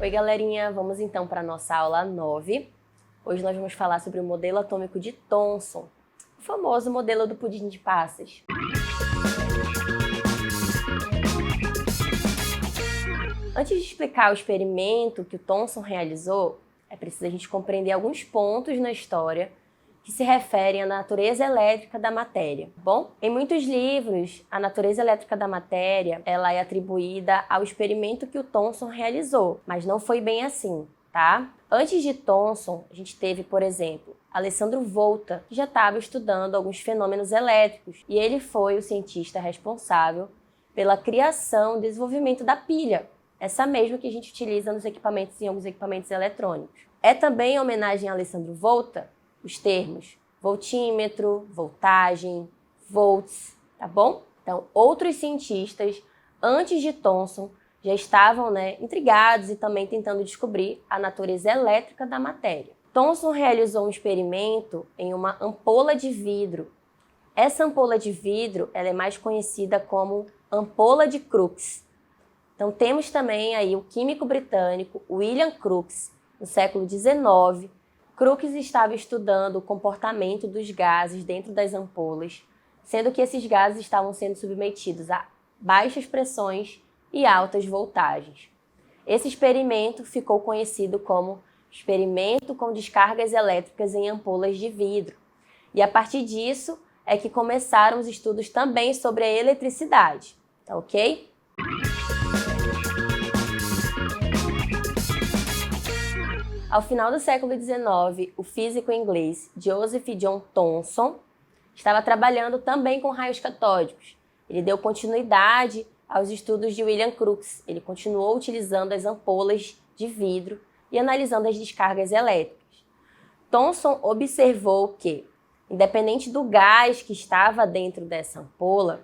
Oi, galerinha! Vamos então para a nossa aula 9. Hoje nós vamos falar sobre o modelo atômico de Thomson, o famoso modelo do pudim de passas. Antes de explicar o experimento que o Thomson realizou, é preciso a gente compreender alguns pontos na história que se referem à natureza elétrica da matéria, bom? Em muitos livros, a natureza elétrica da matéria ela é atribuída ao experimento que o Thomson realizou, mas não foi bem assim, tá? Antes de Thomson, a gente teve, por exemplo, Alessandro Volta, que já estava estudando alguns fenômenos elétricos, e ele foi o cientista responsável pela criação e desenvolvimento da pilha, essa mesma que a gente utiliza nos equipamentos, em alguns equipamentos eletrônicos. É também em homenagem a Alessandro Volta os termos voltímetro, voltagem, volts, tá bom? Então, outros cientistas, antes de Thomson, já estavam intrigados e também tentando descobrir a natureza elétrica da matéria. Thomson realizou um experimento em uma ampola de vidro. Essa ampola de vidro ela é mais conhecida como ampola de Crookes. Então, temos também aí o químico britânico William Crookes, no século XIX. Crookes estava estudando o comportamento dos gases dentro das ampolas, sendo que esses gases estavam sendo submetidos a baixas pressões e altas voltagens. Esse experimento ficou conhecido como experimento com descargas elétricas em ampolas de vidro. E a partir disso é que começaram os estudos também sobre a eletricidade, tá ok? Ao final do século XIX, o físico inglês Joseph John Thomson estava trabalhando também com raios catódicos. Ele deu continuidade aos estudos de William Crookes. Ele continuou utilizando as ampolas de vidro e analisando as descargas elétricas. Thomson observou que, independente do gás que estava dentro dessa ampola,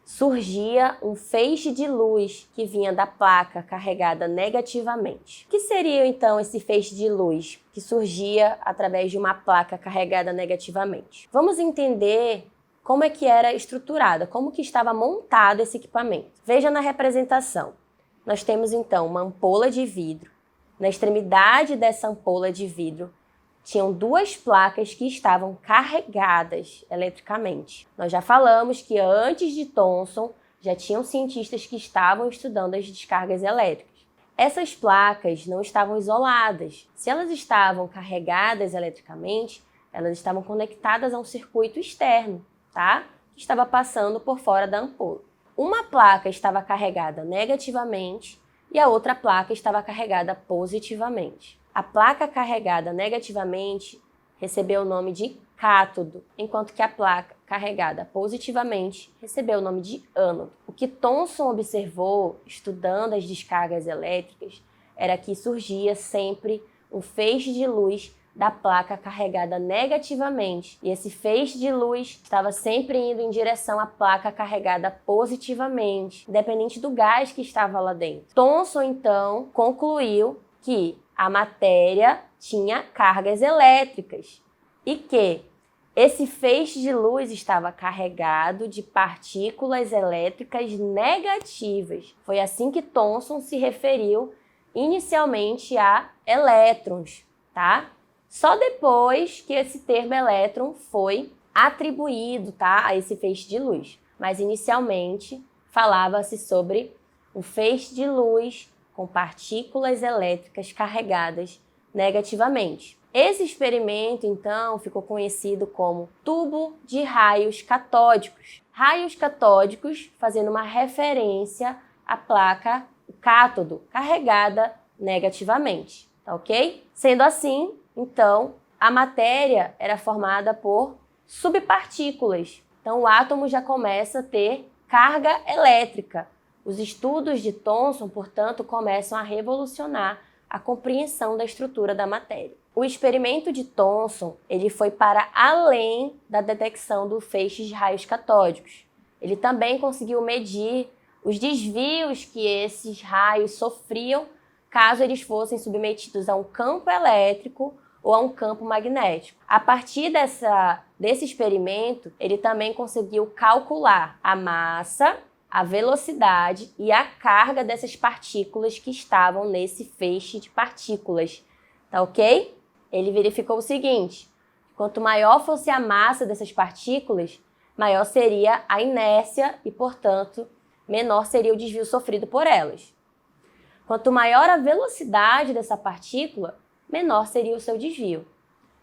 surgia um feixe de luz que vinha da placa carregada negativamente. O que seria então esse feixe de luz que surgia através de uma placa carregada negativamente? Vamos entender como é que era estruturada, como que estava montado esse equipamento. Veja na representação. Nós temos então uma ampola de vidro. Na extremidade dessa ampola de vidro tinham duas placas que estavam carregadas eletricamente. Nós já falamos que antes de Thomson já tinham cientistas que estavam estudando as descargas elétricas. Essas placas não estavam isoladas. Se elas estavam carregadas eletricamente, elas estavam conectadas a um circuito externo, tá? Que estava passando por fora da ampola. Uma placa estava carregada negativamente e a outra placa estava carregada positivamente. A placa carregada negativamente recebeu o nome de cátodo, enquanto que a placa carregada positivamente recebeu o nome de ânodo. O que Thomson observou, estudando as descargas elétricas, era que surgia sempre um feixe de luz da placa carregada negativamente, e esse feixe de luz estava sempre indo em direção à placa carregada positivamente, independente do gás que estava lá dentro. Thomson, então, concluiu que a matéria tinha cargas elétricas e que esse feixe de luz estava carregado de partículas elétricas negativas. Foi assim que Thomson se referiu inicialmente a elétrons, tá? Só depois que esse termo elétron foi atribuído, tá, a esse feixe de luz. Mas inicialmente falava-se sobre um feixe de luz com partículas elétricas carregadas negativamente. Esse experimento, então, ficou conhecido como tubo de raios catódicos. Raios catódicos fazendo uma referência à placa cátodo carregada negativamente, tá ok? Sendo assim, então, a matéria era formada por subpartículas. Então, o átomo já começa a ter carga elétrica. Os estudos de Thomson, portanto, começam a revolucionar a compreensão da estrutura da matéria. O experimento de Thomson ele foi para além da detecção do feixe de raios catódicos. Ele também conseguiu medir os desvios que esses raios sofriam caso eles fossem submetidos a um campo elétrico ou a um campo magnético. A partir desse experimento, ele também conseguiu calcular a massa, a velocidade e a carga dessas partículas que estavam nesse feixe de partículas, tá ok? Ele verificou o seguinte: quanto maior fosse a massa dessas partículas, maior seria a inércia e, portanto, menor seria o desvio sofrido por elas. Quanto maior a velocidade dessa partícula, menor seria o seu desvio.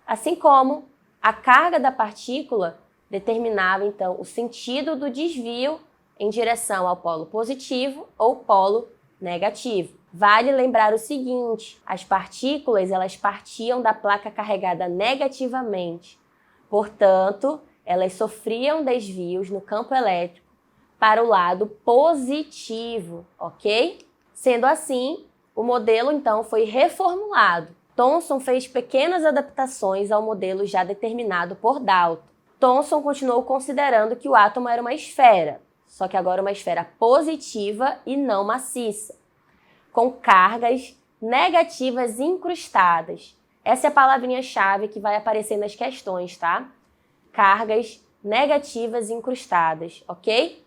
Assim como a carga da partícula determinava, então, o sentido do desvio em direção ao polo positivo ou polo negativo. Vale lembrar o seguinte: as partículas elas partiam da placa carregada negativamente. Portanto, elas sofriam desvios no campo elétrico para o lado positivo, ok? Sendo assim, o modelo então foi reformulado. Thomson fez pequenas adaptações ao modelo já determinado por Dalton. Thomson continuou considerando que o átomo era uma esfera, só que agora uma esfera positiva e não maciça, com cargas negativas incrustadas. Essa é a palavrinha-chave que vai aparecer nas questões, tá? Cargas negativas incrustadas, ok?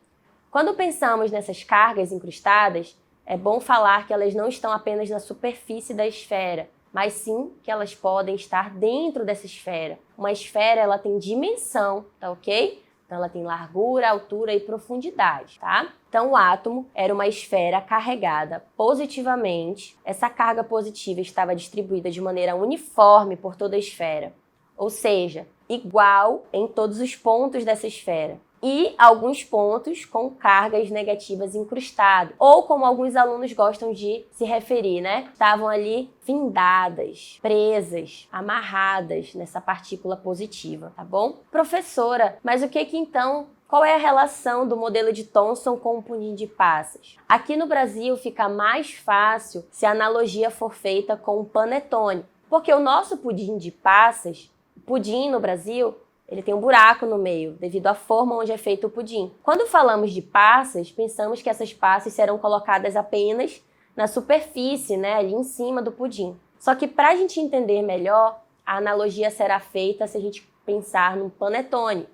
Quando pensamos nessas cargas incrustadas, é bom falar que elas não estão apenas na superfície da esfera, mas sim que elas podem estar dentro dessa esfera. Uma esfera, ela tem dimensão, tá ok? Então, ela tem largura, altura e profundidade, tá? Então, o átomo era uma esfera carregada positivamente. Essa carga positiva estava distribuída de maneira uniforme por toda a esfera, ou seja, igual em todos os pontos dessa esfera. E alguns pontos com cargas negativas incrustadas, ou como alguns alunos gostam de se referir, né? Estavam ali findadas, presas, amarradas nessa partícula positiva, tá bom? Professora, mas o que então, qual é a relação do modelo de Thomson com o pudim de passas? Aqui no Brasil fica mais fácil se a analogia for feita com o panetone, porque o nosso pudim de passas, o pudim no Brasil, ele tem um buraco no meio, devido à forma onde é feito o pudim. Quando falamos de passas, pensamos que essas passas serão colocadas apenas na superfície, né, ali em cima do pudim. Só que para a gente entender melhor, a analogia será feita se a gente pensar num panetone,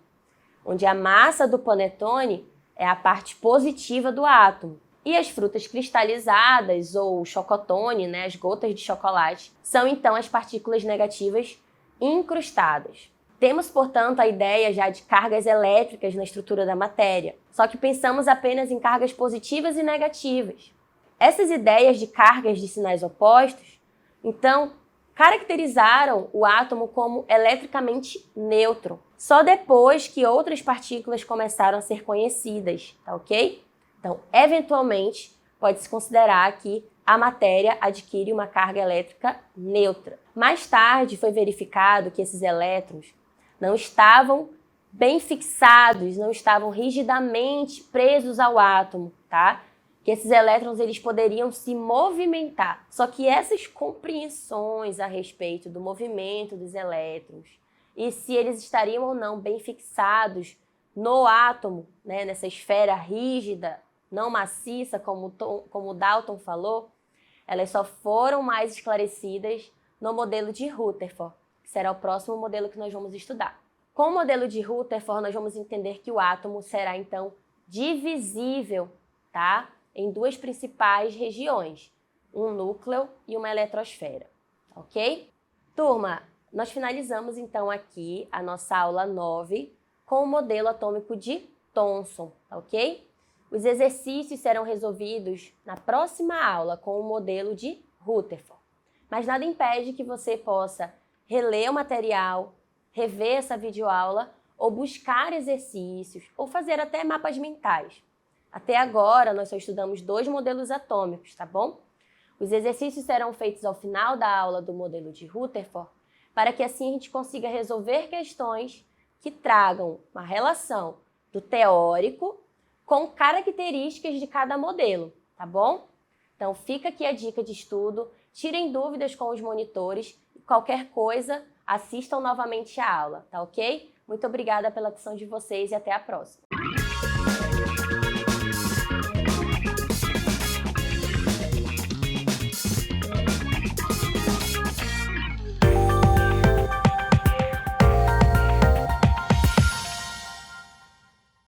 onde a massa do panetone é a parte positiva do átomo. E as frutas cristalizadas, ou chocotone, né, as gotas de chocolate, são então as partículas negativas incrustadas. Temos, portanto, a ideia já de cargas elétricas na estrutura da matéria, só que pensamos apenas em cargas positivas e negativas. Essas ideias de cargas de sinais opostos, então, caracterizaram o átomo como eletricamente neutro, só depois que outras partículas começaram a ser conhecidas, tá ok? Então, eventualmente, pode-se considerar que a matéria adquire uma carga elétrica neutra. Mais tarde, foi verificado que esses elétrons não estavam bem fixados, não estavam rigidamente presos ao átomo, tá? Que esses elétrons eles poderiam se movimentar. Só que essas compreensões a respeito do movimento dos elétrons e se eles estariam ou não bem fixados no átomo, né, nessa esfera rígida, não maciça, como o Dalton falou, elas só foram mais esclarecidas no modelo de Rutherford, que será o próximo modelo que nós vamos estudar. Com o modelo de Rutherford, nós vamos entender que o átomo será, então, divisível, tá? Em duas principais regiões, um núcleo e uma eletrosfera, ok? Turma, nós finalizamos, então, aqui a nossa aula 9 com o modelo atômico de Thomson, ok? Os exercícios serão resolvidos na próxima aula com o modelo de Rutherford. Mas nada impede que você possa reler o material, rever essa videoaula ou buscar exercícios ou fazer até mapas mentais. Até agora, nós só estudamos 2 modelos atômicos, tá bom? Os exercícios serão feitos ao final da aula do modelo de Rutherford para que assim a gente consiga resolver questões que tragam uma relação do teórico com características de cada modelo, tá bom? Então fica aqui a dica de estudo, tirem dúvidas com os monitores e qualquer coisa, assistam novamente a aula, tá ok? Muito obrigada pela atenção de vocês e até a próxima.